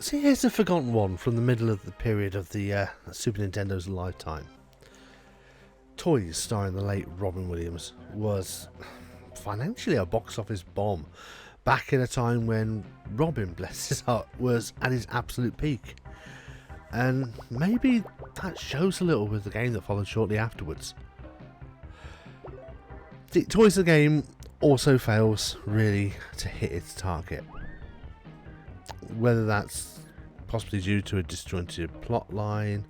So here's a forgotten one from the middle of the period of the Super Nintendo's lifetime. Toys, starring the late Robin Williams, was financially a box office bomb back in a time when Robin, bless his heart, was at his absolute peak. And maybe that shows a little with the game that followed shortly afterwards. The Toys the game also fails really to hit its target. Whether that's possibly due to a disjointed plot line,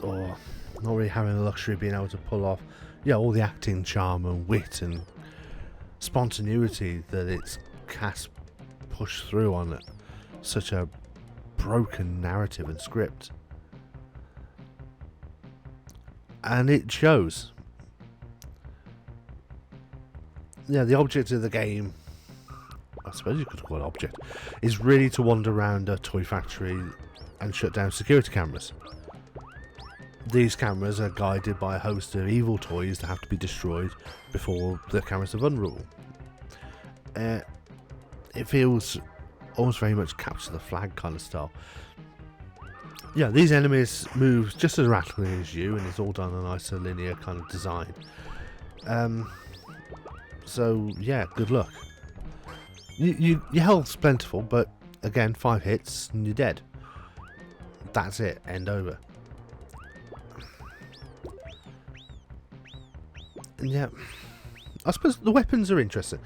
or not really having the luxury of being able to pull off all the acting charm and wit and spontaneity that its cast pushed through on such a broken narrative and script. And it shows. The object of the game, I suppose you could call it object, is really to wander around a toy factory and shut down security cameras. These cameras are guided by a host of evil toys that have to be destroyed before the cameras are vulnerable. It feels almost very much capture the flag kind of style. These enemies move just as rapidly as you, and it's all done on a nice linear kind of design. So good luck. Your health's plentiful, but again, 5 hits and you're dead. That's it, end over. And I suppose the weapons are interesting.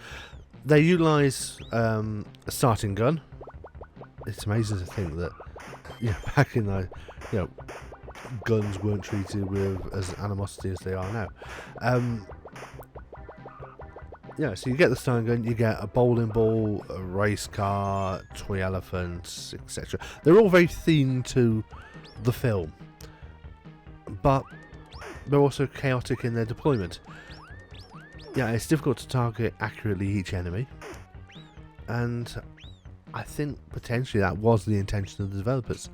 They utilise a starting gun. It's amazing to think that back in the guns weren't treated with as animosity as they are now. So you get the stun gun, you get a bowling ball, a race car, toy elephants, etc. They're all very themed to the film, but they're also chaotic in their deployment. It's difficult to target accurately each enemy, and I think potentially that was the intention of the developers.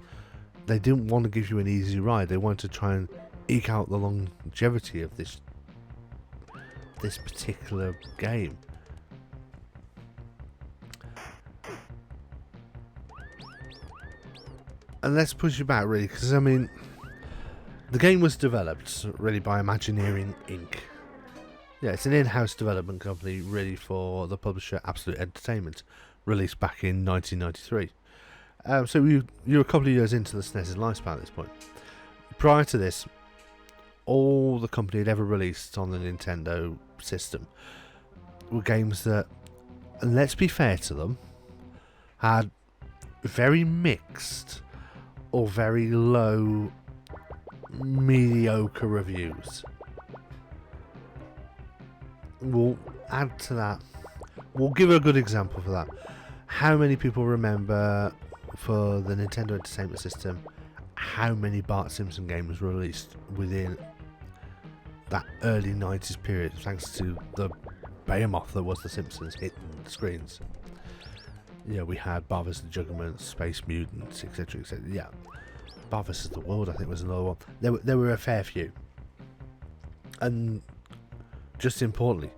They didn't want to give you an easy ride. They wanted to try and eke out the longevity of this particular game. And let's push you back really, because the game was developed really by Imagineering Inc. It's an in-house development company really for the publisher Absolute Entertainment, released back in 1993. So you're a couple of years into the SNES's lifespan at this point. Prior to this, all the company had ever released on the Nintendo system were games that, and let's be fair to them, had very mixed or very low, mediocre reviews. We'll add to that. We'll give a good example for that. How many people remember, for the Nintendo Entertainment System, how many Bart Simpson games were released within that early 90s period, thanks to the behemoth that was The Simpsons hitting the screens? We had Bar vs. the Juggernaut, Space Mutants, etc, etc. Bar vs. the World, I think, was another one. There were a fair few. And just importantly,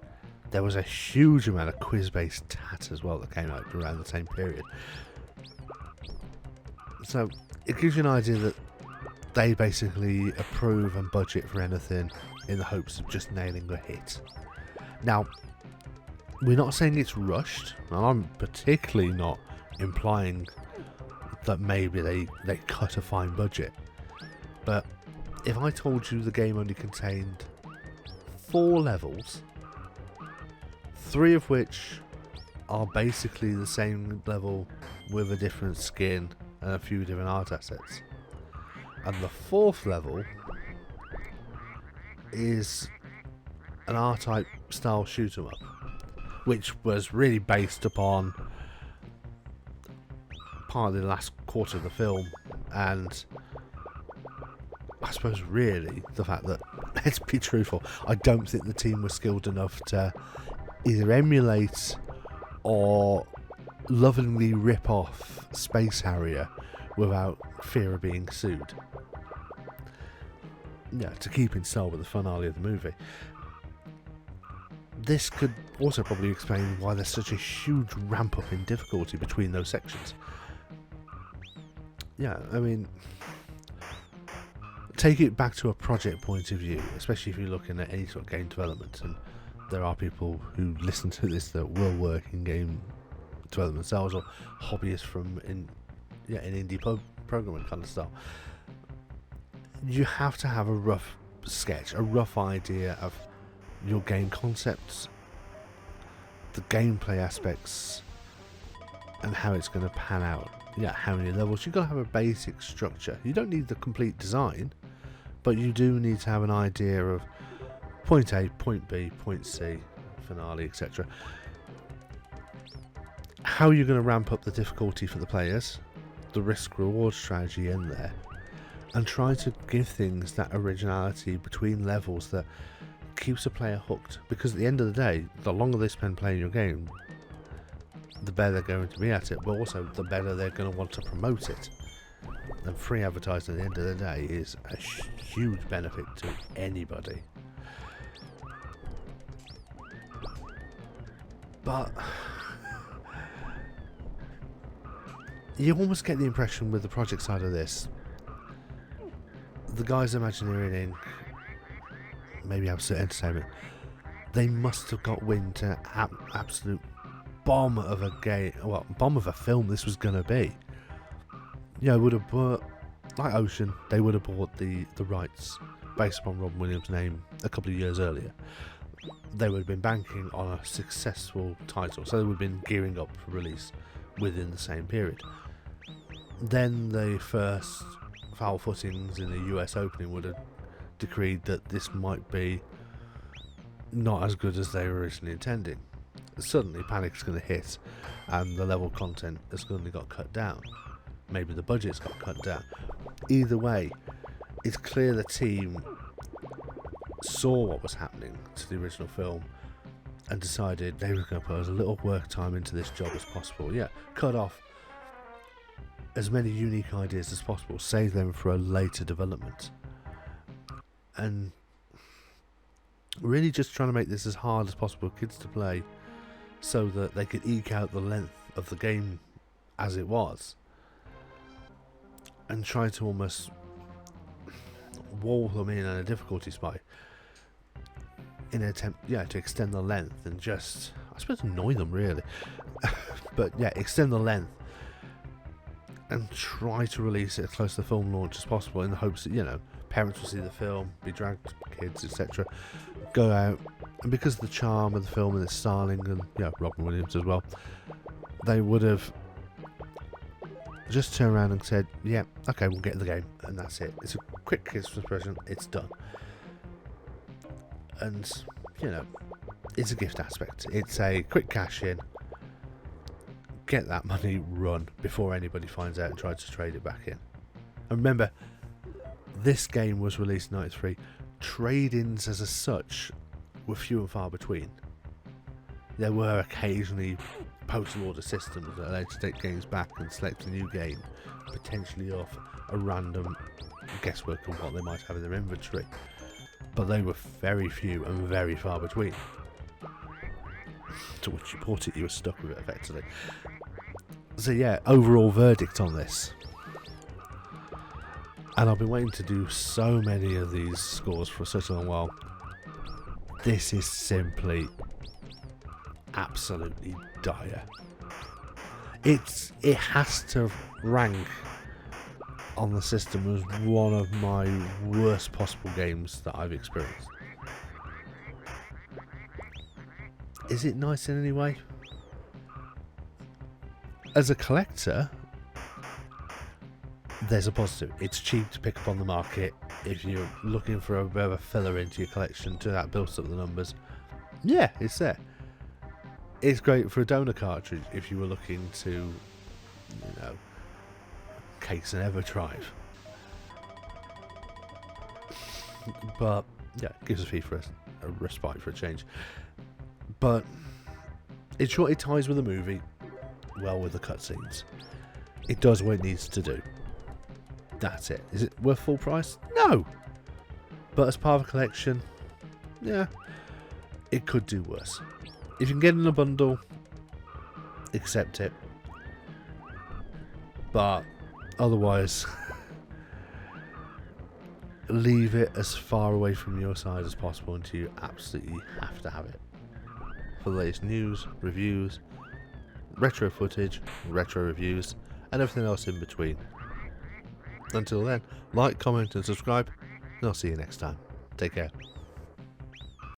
there was a huge amount of quiz-based tat as well that came out around the same period. So it gives you an idea that they basically approve and budget for anything in the hopes of just nailing a hit. Now, we're not saying it's rushed, and I'm particularly not implying that maybe they cut a fine budget. But if I told you the game only contained 4 levels, 3 of which are basically the same level with a different skin and a few different art assets, and the 4th level is an R-Type style shoot 'em up, which was really based upon part of the last quarter of the film, and I suppose really the fact that, let's be truthful, I don't think the team was skilled enough to either emulate or lovingly rip off Space Harrier without fear of being sued. To keep in style with the finale of the movie. This could also probably explain why there's such a huge ramp up in difficulty between those sections. yeah, I mean, take it back to a project point of view, especially if you're looking at any sort of game development, and there are people who listen to this that will work in game development themselves, or hobbyists from in indie programming kind of style. You have to have a rough sketch, a rough idea of your game concepts, the gameplay aspects, and how it's going to pan out. Yeah, how many levels. You've got to have a basic structure. You don't need the complete design, but you do need to have an idea of point A, point B, point C, finale, etc. How you're going to ramp up the difficulty for the players, the risk-reward strategy in there, and try to give things that originality between levels that keeps a player hooked. Because at the end of the day, the longer they spend playing your game, the better they're going to be at it, but also the better they're going to want to promote it. And free advertising at the end of the day is a huge benefit to anybody. But you almost get the impression with the project side of this, the guys at Imagineering Inc., maybe Absolute Entertainment, they must have got wind to absolute bomb of a game, well, bomb of a film this was going to be. You know, would have bought, like Ocean, they would have bought the rights based upon Robin Williams' name a couple of years earlier. They would have been banking on a successful title, so they would have been gearing up for release within the same period. Then the first foul footings in the US opening would have decreed that this might be not as good as they were originally intending. Suddenly panic's going to hit and the level content has suddenly got cut down. Maybe the budget's got cut down. Either way, it's clear the team saw what was happening to the original film and decided they were going to put as little work time into this job as possible. Yeah, cut off as many unique ideas as possible, save them for a later development. And really just trying to make this as hard as possible for kids to play, so that they could eke out the length of the game as it was, and try to almost wall them in on a difficulty spike in an attempt, to extend the length and just, I suppose, annoy them really. But yeah, extend the length and try to release it as close to the film launch as possible, in the hopes that, parents will see the film, be dragged, kids, etc., go out, and because of the charm of the film and its styling and Robin Williams as well, they would have just turned around and said, yeah, okay, we'll get the game, and that's it. It's a quick Christmas present, it's done. And it's a gift aspect, it's a quick cash in, get that money, run before anybody finds out and tries to trade it back in. And remember, this game was released in '93. Trade-ins as such were few and far between. There were occasionally postal order systems that allowed you to take games back and select a new game, potentially off a random guesswork of what they might have in their inventory. But they were very few and very far between. So once you bought it, you were stuck with it effectively. So yeah, overall verdict on this. And I've been waiting to do so many of these scores for such a long while. This is simply absolutely dire. It has to rank on the system as one of my worst possible games that I've experienced. Is it nice in any way? As a collector, there's a positive. It's cheap to pick up on the market. If you're looking for a bit of a filler into your collection to that builds up the numbers, yeah, it's there. It's great for a donor cartridge if you were looking to, case and ever drive. But yeah, it gives a fee for a respite for a change. But it's short, it ties with the movie well with the cutscenes. It does what it needs to do. That's it. Is it worth full price? No. But as part of a collection, yeah, it could do worse. If you can get in a bundle, accept it. But Otherwise, leave it as far away from your side as possible until you absolutely have to have it. For the latest news, reviews, retro footage, retro reviews, and everything else in between. Until then, like, comment and subscribe, and I'll see you next time. Take care.